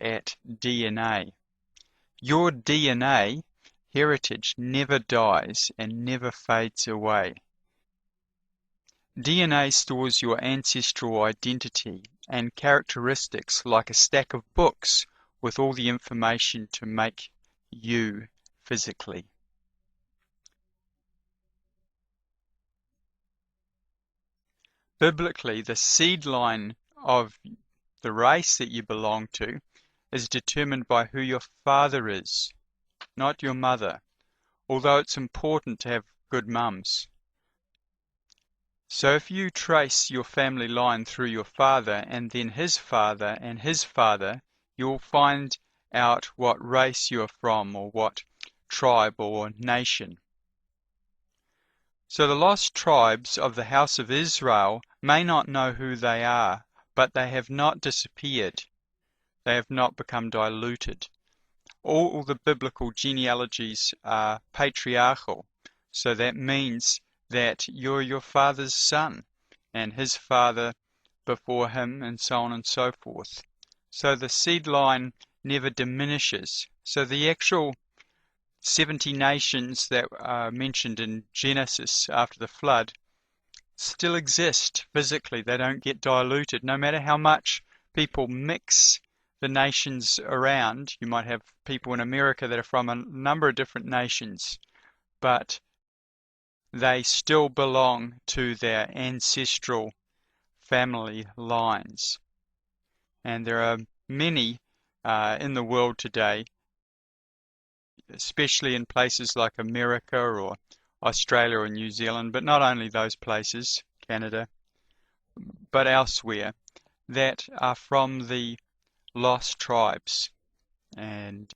at DNA. Your DNA heritage never dies and never fades away. DNA stores your ancestral identity and characteristics like a stack of books with all the information to make you physically. Biblically, the seed line of the race that you belong to is determined by who your father is, not your mother, although it's important to have good mums. So if you trace your family line through your father and then his father and his father, you'll find out what race you're from or what tribe or nation. So the lost tribes of the house of Israel may not know who they are, but they have not disappeared. They have not become diluted. All the biblical genealogies are patriarchal, so that means that you're your father's son and his father before him and so on and so forth. So the seed line never diminishes. So the actual 70 nations that are mentioned in Genesis after the flood still exist physically. They don't get diluted. No matter how much people mix the nations around, you might have people in America that are from a number of different nations, but they still belong to their ancestral family lines. And there are many in the world today, especially in places like America or Australia or New Zealand, but not only those places, Canada, but elsewhere, that are from the lost tribes. And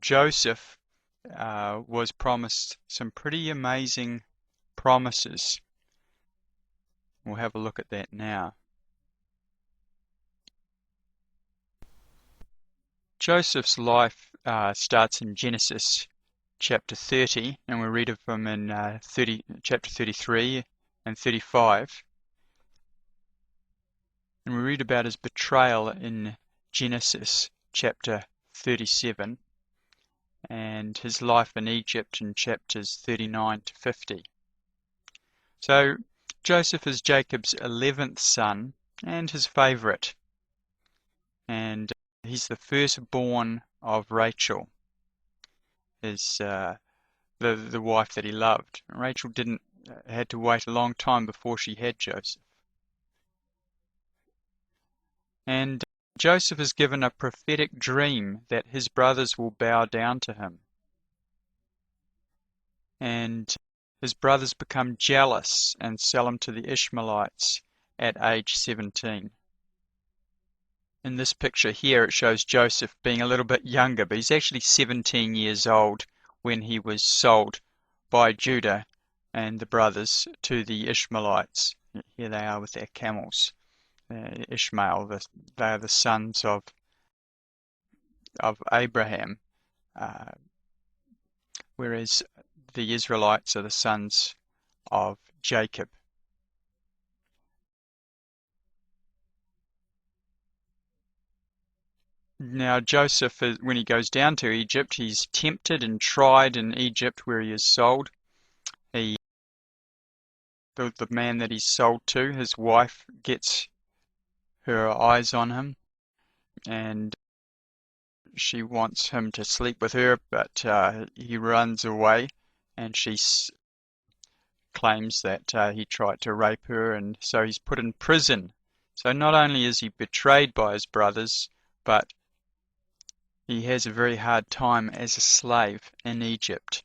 Joseph was promised some pretty amazing promises. We'll have a look at that now. Joseph's life starts in Genesis chapter 30, and we read of him in chapter 33 and 35. And we read about his betrayal in Genesis chapter 37, and his life in Egypt in chapters 39 to 50. So Joseph is Jacob's 11th son and his favorite, and he's the firstborn of Rachel, his the wife that he loved. Rachel had to wait a long time before she had Joseph. And Joseph is given a prophetic dream that his brothers will bow down to him. And his brothers become jealous and sell him to the Ishmaelites at age 17. In this picture here, it shows Joseph being a little bit younger, but he's actually 17 years old when he was sold by Judah and the brothers to the Ishmaelites. Here they are with their camels. Ishmael, they are the sons of Abraham, whereas the Israelites are the sons of Jacob. Now Joseph, when he goes down to Egypt, he's tempted and tried in Egypt where he is sold. The man that he's sold to, his wife gets her eyes on him, and she wants him to sleep with her, but he runs away, and she claims that he tried to rape her, and so he's put in prison. So not only is he betrayed by his brothers, but he has a very hard time as a slave in Egypt.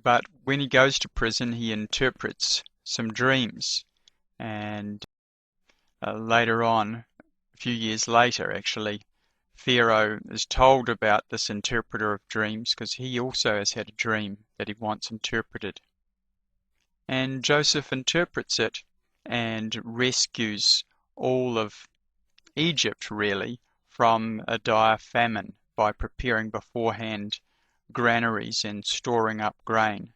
But when he goes to prison, he interprets some dreams, and later on, a few years later actually, Pharaoh is told about this interpreter of dreams because he also has had a dream that he wants interpreted. And Joseph interprets it and rescues all of Egypt really from a dire famine by preparing beforehand granaries and storing up grain.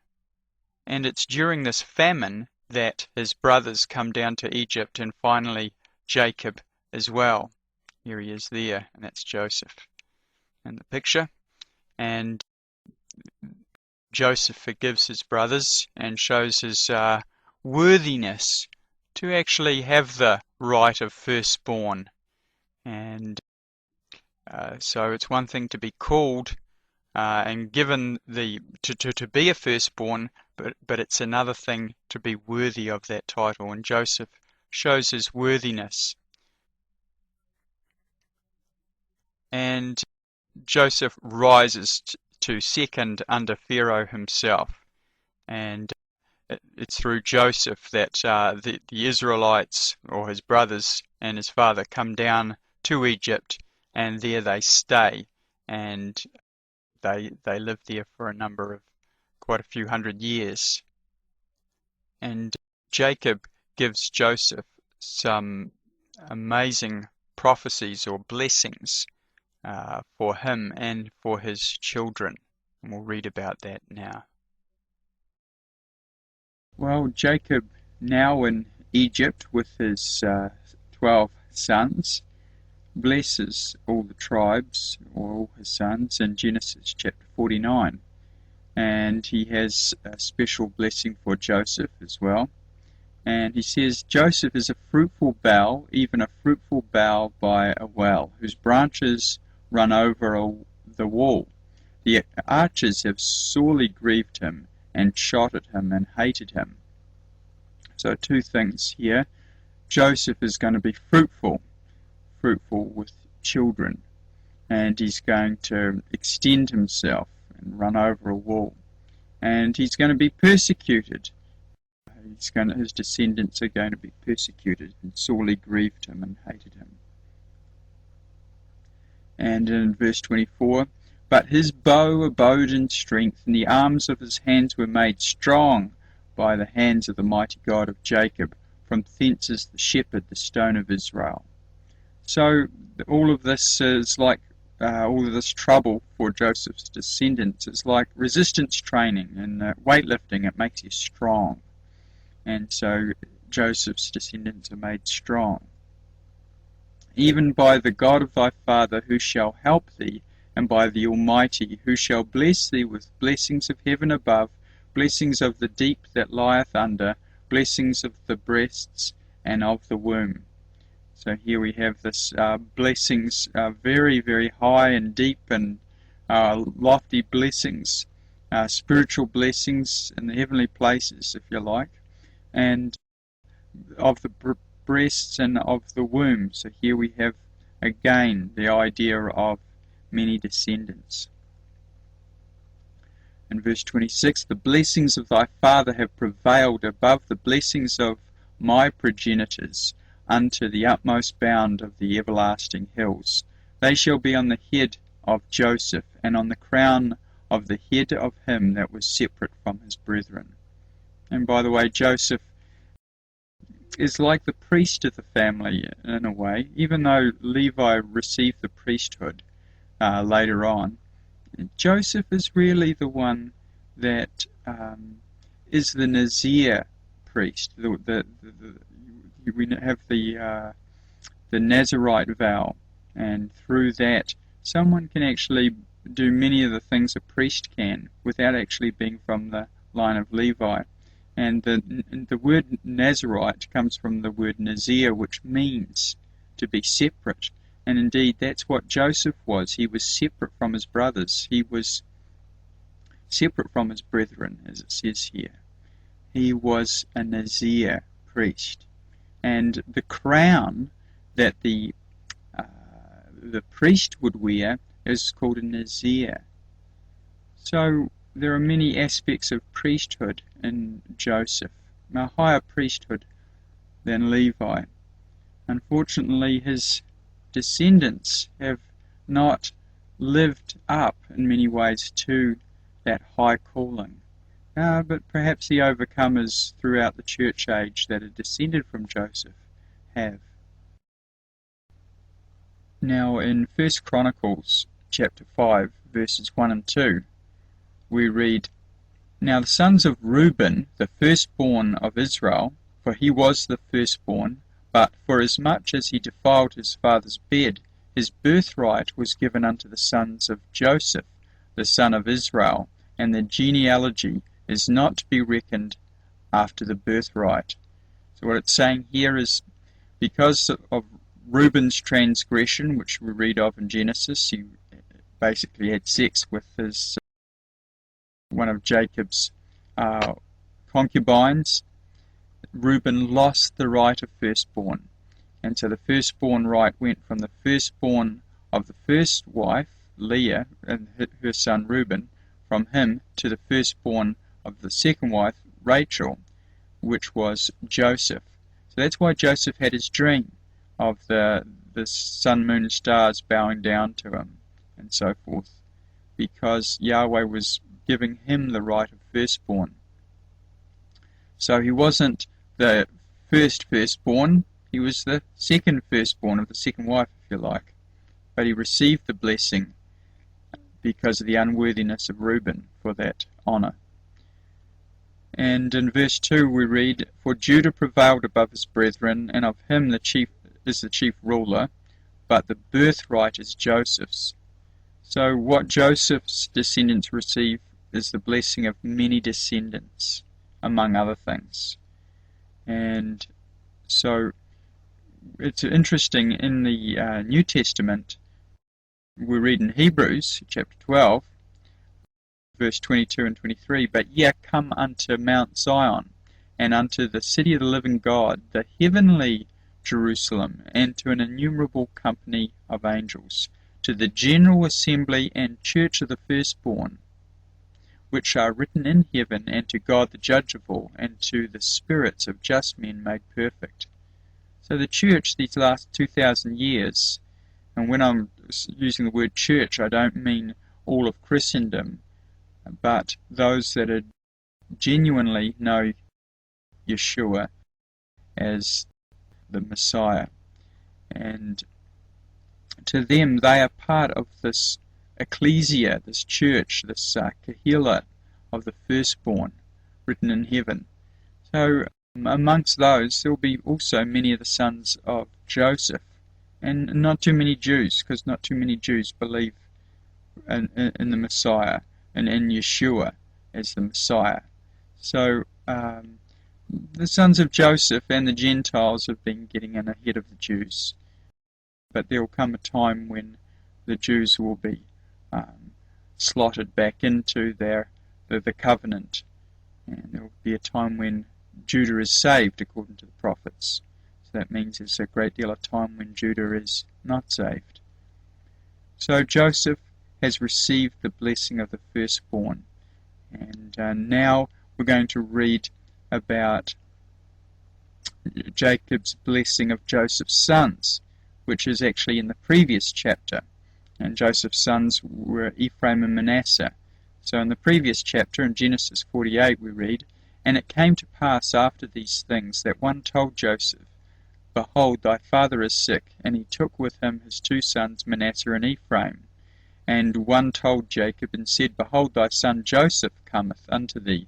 And it's during this famine that his brothers come down to Egypt, and finally Jacob as well. Here he is there, and that's Joseph in the picture. And Joseph forgives his brothers and shows his worthiness to actually have the right of firstborn. And so it's one thing to be called and given to be a firstborn, but it's another thing to be worthy of that title. And Joseph shows his worthiness. And Joseph rises to second under Pharaoh himself. And it's through Joseph that the Israelites, or his brothers and his father, come down to Egypt, and there they stay. And they live there for a number of quite a few hundred years. And Jacob gives Joseph some amazing prophecies or blessings for him and for his children. And we'll read about that now. Well, Jacob, now in Egypt with his 12 sons, blesses all the tribes, or all his sons, in Genesis chapter 49. And he has a special blessing for Joseph as well. And he says, Joseph is a fruitful bough, even a fruitful bough by a well, whose branches run over the wall. The archers have sorely grieved him, and shot at him, and hated him. So two things here. Joseph is going to be fruitful with children, and he's going to extend himself and run over a wall. And he's going to be persecuted. His descendants are going to be persecuted, and sorely grieved him and hated him. And in verse 24, but his bow abode in strength, and the arms of his hands were made strong by the hands of the mighty God of Jacob. From thence is the shepherd, the stone of Israel. So all of this is like all of this trouble for Joseph's descendants is like resistance training and weightlifting. It makes you strong. And so Joseph's descendants are made strong. Even by the God of thy father, who shall help thee, and by the Almighty, who shall bless thee with blessings of heaven above, blessings of the deep that lieth under, blessings of the breasts and of the womb. So here we have this blessings, very, very high and deep and lofty blessings, spiritual blessings in the heavenly places, if you like, and of the breasts and of the womb. So here we have again the idea of many descendants. In verse 26, the blessings of thy father have prevailed above the blessings of my progenitors unto the utmost bound of the everlasting hills. They shall be on the head of Joseph, and on the crown of the head of him that was separate from his brethren. And by the way, Joseph is like the priest of the family in a way, even though Levi received the priesthood later on. Joseph is really the one that is the Nazir priest. We have the Nazirite vow, and through that someone can actually do many of the things a priest can without actually being from the line of Levi. And the word Nazirite comes from the word Nazir, which means to be separate. And indeed, that's what Joseph was. He was separate from his brothers. He was separate from his brethren, as it says here. He was a Nazir priest. And the crown that the priest would wear is called a Nazir. So there are many aspects of priesthood in Joseph, a higher priesthood than Levi. Unfortunately, his descendants have not lived up in many ways to that high calling. But perhaps the overcomers throughout the church age that are descended from Joseph have. Now in 1 Chronicles chapter 5 verses 1 and 2 we read, Now the sons of Reuben, the firstborn of Israel, for he was the firstborn, but forasmuch as he defiled his father's bed, his birthright was given unto the sons of Joseph, the son of Israel, and their genealogy is not to be reckoned after the birthright. So what it's saying here is, because of Reuben's transgression, which we read of in Genesis, he basically had sex with one of Jacob's concubines. Reuben lost the right of firstborn, and so the firstborn right went from the firstborn of the first wife, Leah, and her son Reuben, from him to the firstborn of the second wife, Rachel, which was Joseph. So that's why Joseph had his dream of the sun, moon, and stars bowing down to him, and so forth, because Yahweh was giving him the right of firstborn. So he wasn't the firstborn, he was the second firstborn of the second wife, if you like. But he received the blessing because of the unworthiness of Reuben for that honour. And in verse 2 we read, For Judah prevailed above his brethren, and of him the chief is the chief ruler, but the birthright is Joseph's. So what Joseph's descendants receive is the blessing of many descendants, among other things. And so it's interesting, in the New Testament, we read in Hebrews chapter 12, verse 22 and 23, But ye are come unto Mount Zion, and unto the city of the living God, the heavenly Jerusalem, and to an innumerable company of angels, to the general assembly and church of the firstborn, which are written in heaven, and to God the judge of all, and to the spirits of just men made perfect. So the church these last 2,000 years, and when I'm using the word church, I don't mean all of Christendom, but those that are genuinely know Yeshua as the Messiah. And to them, they are part of this ecclesia, this church, this kahila of the firstborn, written in heaven. So amongst those, there will be also many of the sons of Joseph, and not too many Jews, because not too many Jews believe in the Messiah and in Yeshua as the Messiah. So the sons of Joseph and the Gentiles have been getting in ahead of the Jews. But there will come a time when the Jews will be slotted back into the covenant, and there will be a time when Judah is saved according to the prophets. So that means there's a great deal of time when Judah is not saved. So Joseph has received the blessing of the firstborn, and now we're going to read about Jacob's blessing of Joseph's sons, which is actually in the previous chapter. And Joseph's sons were Ephraim and Manasseh. So in the previous chapter, in Genesis 48, we read, And it came to pass after these things that one told Joseph, Behold, thy father is sick. And he took with him his two sons, Manasseh and Ephraim. And one told Jacob and said, Behold, thy son Joseph cometh unto thee.